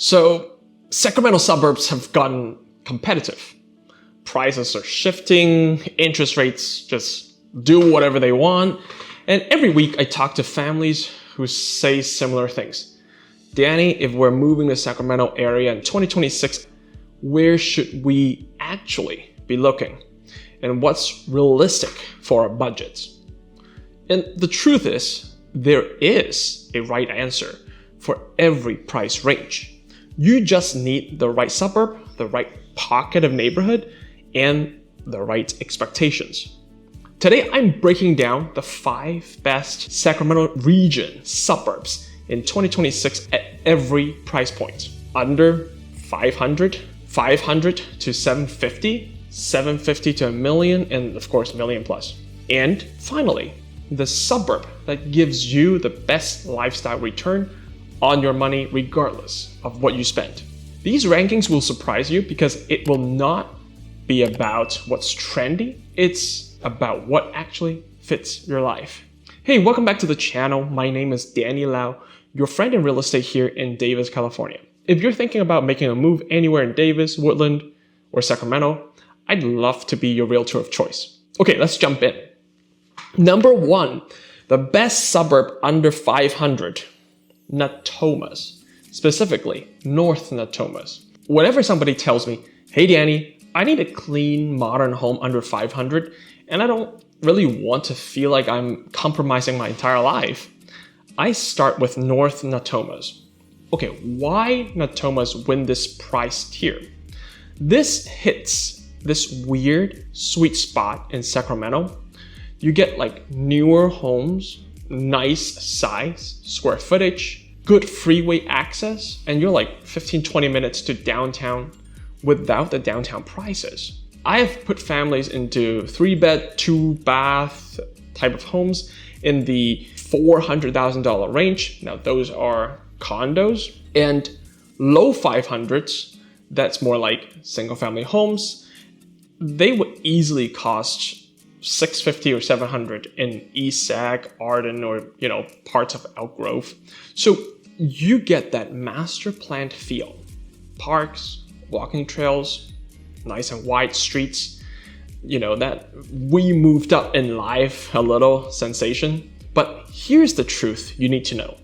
So Sacramento suburbs have gotten competitive. Prices are shifting, interest rates just do whatever they want. And every week I talk to families who say similar things. Danny, if we're moving to Sacramento area in 2026, where should we actually be looking? And what's realistic for our budgets? And the truth is, there is a right answer for every price range. You just need the right suburb, the right pocket of neighborhood, and the right expectations. Today, I'm breaking down the 5 best Sacramento region suburbs in 2026 at every price point. Under 500, 500 to 750, 750 to a million, and of course, million plus. And finally, the suburb that gives you the best lifestyle return on your money regardless of what you spend. These rankings will surprise you because it will not be about what's trendy, it's about what actually fits your life. Hey, welcome back to the channel. My name is Danny Lau, your friend in real estate here in Davis, California. If you're thinking about making a move anywhere in Davis, Woodland, or Sacramento, I'd love to be your realtor of choice. Okay, let's jump in. Number 1, the best suburb under 500, Natomas, specifically North Natomas. Whenever somebody tells me, hey Danny, I need a clean, modern home under 500, and I don't really want to feel like I'm compromising my entire life, I start with North Natomas. Okay, why Natomas win this price tier? This hits this weird sweet spot in Sacramento. You get like newer homes, nice size, square footage, good freeway access, and you're like 15-20 minutes to downtown without the downtown prices. I have put families into 3-bed, 2-bath type of homes in the $400,000 range. Now those are condos, and low 500s, that's more like single family homes. They would easily cost $650 or $700 in East Sac, Arden, or parts of Elk Grove. So you get that master planned feel. Parks, walking trails, nice and wide streets, that we moved up in life a little sensation. But here's the truth you need to know.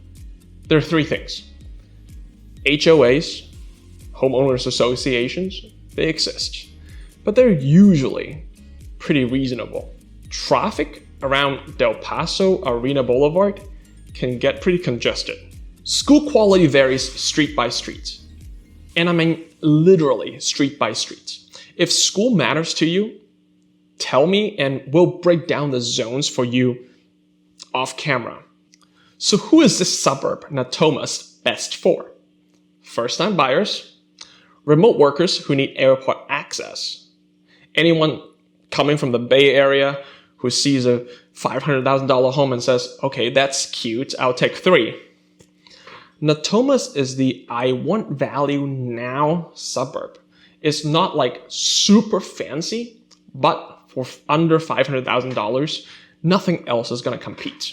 There are 3 things. HOAs, homeowners associations, they exist, but they're usually pretty reasonable. Traffic around Del Paso Arena Boulevard can get pretty congested. School quality varies street by street. And I mean literally street by street. If school matters to you, tell me and we'll break down the zones for you off camera. So who is this suburb Natomas best for? First-time buyers, remote workers who need airport access, anyone coming from the Bay Area who sees a $500,000 home and says, okay, that's cute, I'll take 3. Natomas is the I want value now suburb. It's not like super fancy, but for under $500,000, nothing else is going to compete.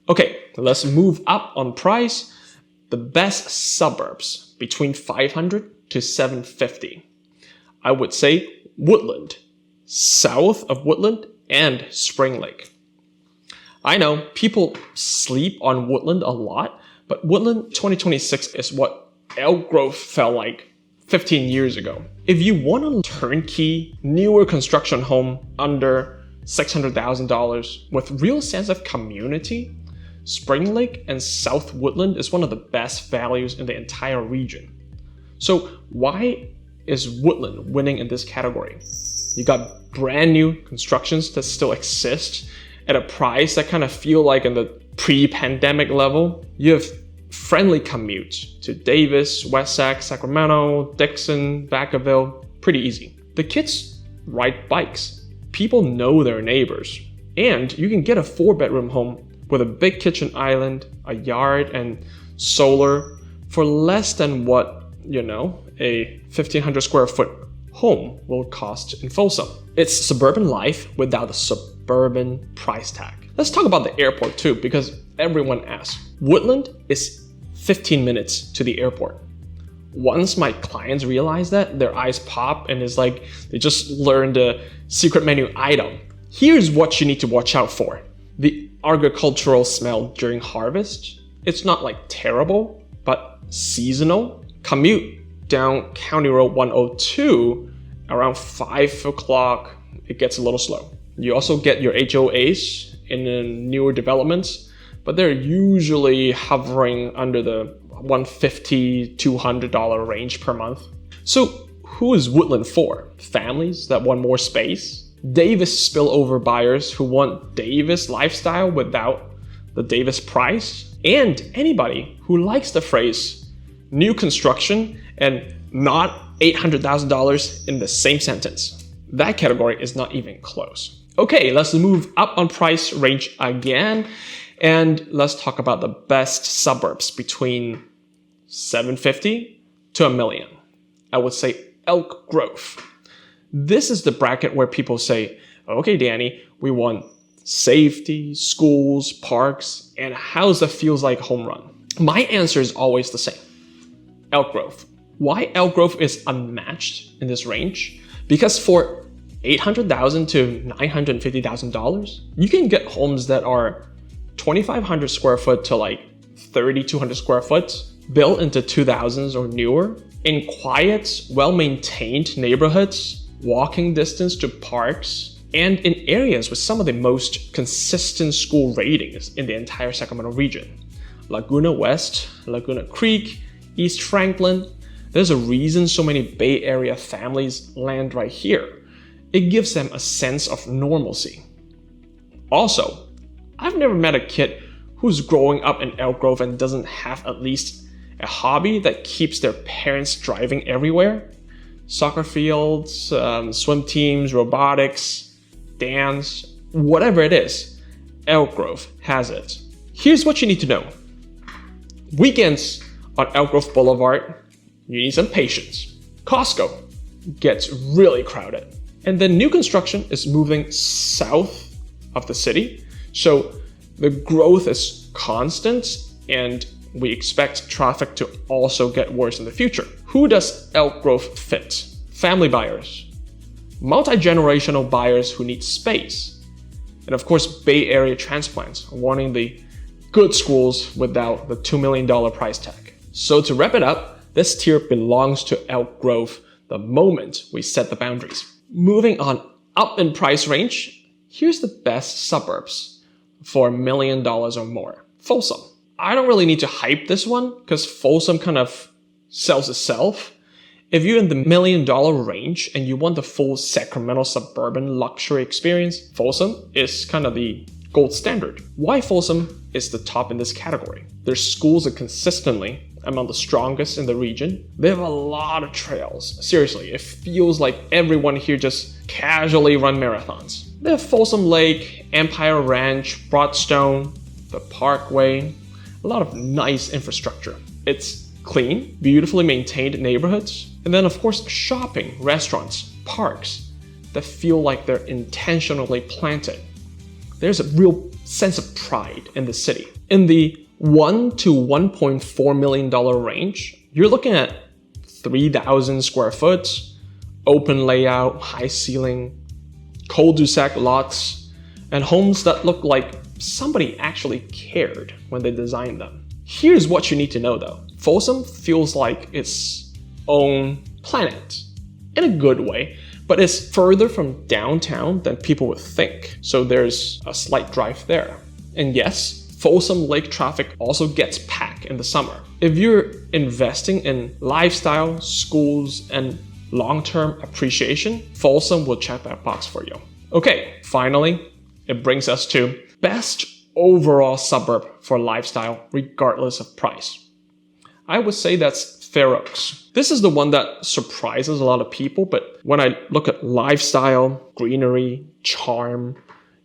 Okay, let's move up on price. The best suburbs between 500 to 750. I would say Woodland, south of Woodland, and Spring Lake. I know people sleep on Woodland a lot, but Woodland 2026 is what Elk Grove felt like 15 years ago. If you want a turnkey, newer construction home under $600,000 with real sense of community, Spring Lake and South Woodland is one of the best values in the entire region. So why is Woodland winning in this category? You got brand new constructions that still exist at a price that kind of feel like in the pre-pandemic level. You have friendly commute to Davis, West Sac, Sacramento, Dixon, Vacaville, pretty easy. The kids ride bikes. People know their neighbors. And you can get a 4-bedroom home with a big kitchen island, a yard, and solar for less than what, a 1,500 square foot home will cost in Folsom. It's suburban life without the suburban price tag. Let's talk about the airport too, because everyone asks. Woodland is 15 minutes to the airport. Once my clients realize that, their eyes pop and it's like they just learned a secret menu item. Here's what you need to watch out for. The agricultural smell during harvest. It's not like terrible, but seasonal. Commute down County Road 102 around 5 o'clock, it gets a little slow. You also get your HOAs in the newer developments, but they're usually hovering under the $150, $200 range per month. So who is Woodland for? Families that want more space? Davis spillover buyers who want Davis lifestyle without the Davis price? And anybody who likes the phrase new construction and not $800,000 in the same sentence. That category is not even close. Okay, let's move up on price range again. And let's talk about the best suburbs between $750,000 to $1 million. I would say Elk Grove. This is the bracket where people say, okay, Danny, we want safety, schools, parks, and a house that feels like a home run. My answer is always the same. Elk Grove. Why Elk Grove is unmatched in this range? Because for $800,000 to $950,000, you can get homes that are 2,500 square foot to like 3,200 square foot, built into 2000s or newer, in quiet, well-maintained neighborhoods, walking distance to parks, and in areas with some of the most consistent school ratings in the entire Sacramento region. Laguna West, Laguna Creek, East Franklin. There's a reason so many Bay Area families land right here. It gives them a sense of normalcy. Also, I've never met a kid who's growing up in Elk Grove and doesn't have at least a hobby that keeps their parents driving everywhere. Soccer fields, swim teams, robotics, dance, whatever it is, Elk Grove has it. Here's what you need to know. Weekends on Elk Grove Boulevard, you need some patience. Costco gets really crowded. And then new construction is moving south of the city. So the growth is constant and we expect traffic to also get worse in the future. Who does Elk Grove fit? Family buyers, multi-generational buyers who need space, and of course Bay Area transplants wanting the good schools without the $2 million price tag. So to wrap it up, this tier belongs to Elk Grove the moment we set the boundaries. Moving on up in price range, here's the best suburbs for $1 million or more. Folsom. I don't really need to hype this one because Folsom kind of sells itself. If you're in the $1 million range and you want the full Sacramento suburban luxury experience, Folsom is kind of the gold standard. Why Folsom is the top in this category? Their schools are consistently among the strongest in the region. They have a lot of trails. Seriously, it feels like everyone here just casually run marathons. They have Folsom Lake, Empire Ranch, Broadstone, the Parkway, a lot of nice infrastructure. It's clean, beautifully maintained neighborhoods, and then of course shopping, restaurants, parks that feel like they're intentionally planted. There's a real sense of pride in the city. In the $1 to $1.4 million range, you're looking at 3,000 square foot, open layout, high ceiling, cul-de-sac lots, and homes that look like somebody actually cared when they designed them. Here's what you need to know though. Folsom feels like its own planet, in a good way, but it's further from downtown than people would think. So there's a slight drive there. And yes, Folsom Lake traffic also gets packed in the summer. If you're investing in lifestyle, schools, and long-term appreciation, Folsom will check that box for you. Okay, finally, it brings us to best overall suburb for lifestyle regardless of price. I would say that's Fair Oaks. This is the one that surprises a lot of people, but when I look at lifestyle, greenery, charm,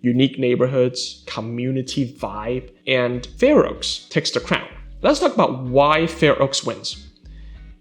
unique neighborhoods, community vibe, and Fair Oaks takes the crown. Let's talk about why Fair Oaks wins.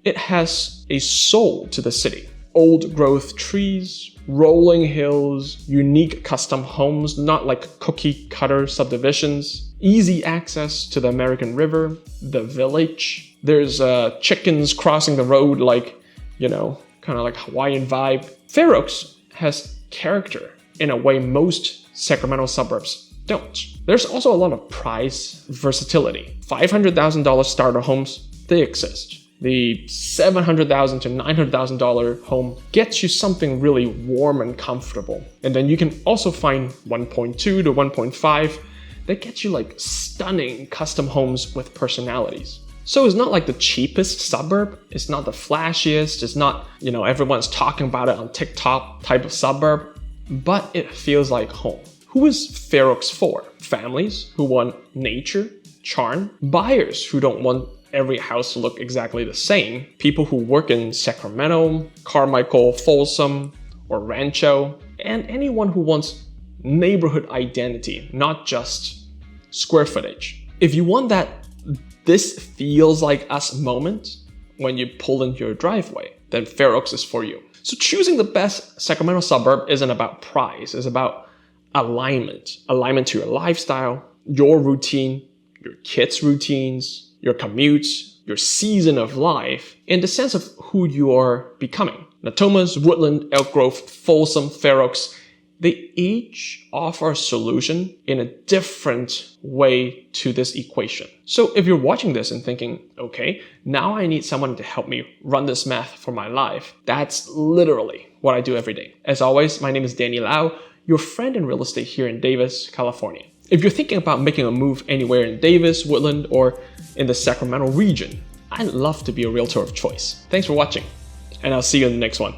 It has a soul to the city. Old growth trees, rolling hills, unique custom homes, not like cookie cutter subdivisions, easy access to the American River, the village, There's chickens crossing the road like, kind of like Hawaiian vibe. Fair Oaks has character in a way most Sacramento suburbs don't. There's also a lot of price versatility. $500,000 starter homes, they exist. The $700,000 to $900,000 home gets you something really warm and comfortable. And then you can also find 1.2 to 1.5 that gets you like stunning custom homes with personalities. So it's not like the cheapest suburb, it's not the flashiest, it's not, everyone's talking about it on TikTok type of suburb, but it feels like home. Who is Fair Oaks for? Families who want nature, charm, buyers who don't want every house to look exactly the same, people who work in Sacramento, Carmichael, Folsom, or Rancho, and anyone who wants neighborhood identity, not just square footage. If you want that this feels like us moment when you pull into your driveway, then Fair Oaks is for you. So choosing the best Sacramento suburb isn't about price, it's about alignment. Alignment to your lifestyle, your routine, your kids' routines, your commutes, your season of life, in the sense of who you are becoming. Natomas, Woodland, Elk Grove, Folsom, Fair Oaks, they each offer a solution in a different way to this equation. So if you're watching this and thinking, okay, now I need someone to help me run this math for my life, that's literally what I do every day. As always, my name is Danny Lau, your friend in real estate here in Davis, California. If you're thinking about making a move anywhere in Davis, Woodland, or in the Sacramento region, I'd love to be a realtor of choice. Thanks for watching, and I'll see you in the next one.